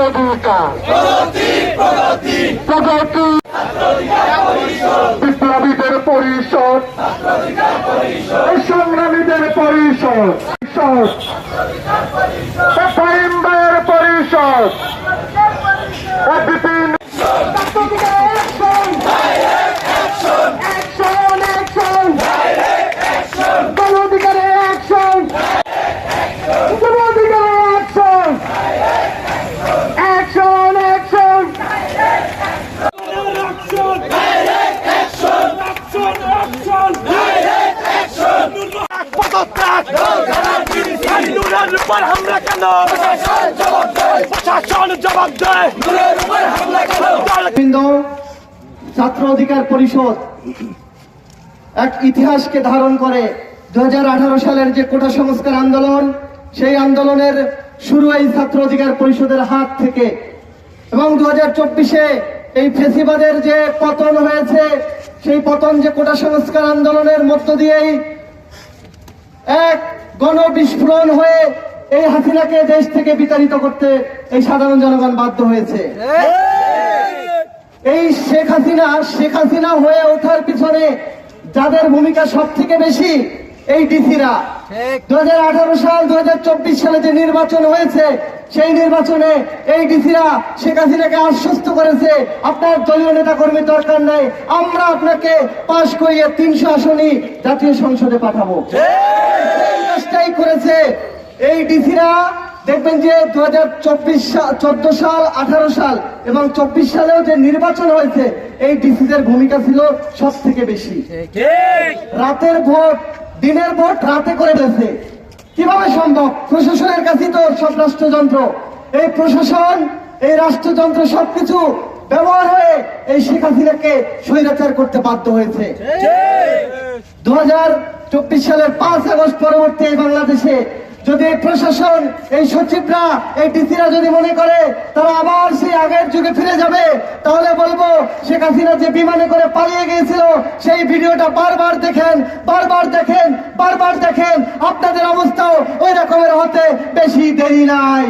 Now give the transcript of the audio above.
অধিকার প্রগতি বিপ্লবীদের পরিষদ সংগ্রামীদের পরিষদ ফাহিমদের পরিষদ বিপিন ছাত্র অধিকার পরিষদ এক ইতিহাসকে ধারণ করে 2018 সালের যে কোটা সংস্কার আন্দোলন, সেই আন্দোলনের শুরু এই ছাত্র অধিকার পরিষদের হাত থেকে, এবং 2024-এ এই ফেসিবাদের যে পতন হয়েছে, সেই পতন যে কোটা সংস্কার আন্দোলনের মধ্য দিয়েই এক গণবিস্ফোরণ হয়ে এই হাসিনাকে দেশ থেকে বিতাড়িত করতে এই সাধারণ জনগণ বাধ্য হয়েছে। এই শেখ হাসিনা হয়ে ওঠার পিছনে যাদের ভূমিকা সব থেকে বেশি, এই ডিসিরা 2018 সাল 2024 সালে যে নির্বাচন হয়েছে, সেই নির্বাচনে এই ডিসিরা শেখ হাসিনাকে আশ্বস্ত করেছে, আপনার দলীয় নেতা কর্মীর দরকার নাই, আমরা আপনাকে পাশ করিয়ে 300 আসনই জাতীয় সংসদে পাঠাবো। চেষ্টাই করেছে এই ডিসিরা। দেখবেন যে 2014 সাল, 18 সাল এবং 24 সালেও যে নির্বাচন হয়েছে, এই ডিসিদের ভূমিকা ছিল সব থেকে বেশি। রাতের ভোট, দিনের ভোট রাতে করে দিয়েছে। কিভাবে সম্ভব? প্রশাসনের কাছে তো সব রাষ্ট্রযন্ত্র, এই প্রশাসন, এই রাষ্ট্রযন্ত্র সবকিছু ব্যবহার হয়ে এই শেখ হাসিনাকে স্বৈরাচার করতে বাধ্য হয়েছে। 2024 সালের 5 আগস্ট পরবর্তী এই বাংলাদেশে যদি প্রশাসন, এই সচিবরা, এই ডিসিরা যদি মনে করে তারা আবার সেই আগের যুগে ফিরে যাবে, তাহলে বলবো শেখ হাসিনা যে বিমানে করে পালিয়ে গিয়েছিল, সেই ভিডিওটা বারবার দেখেন, আপনাদের অবস্থাও ওই রকমের হতে বেশি দেরি নাই।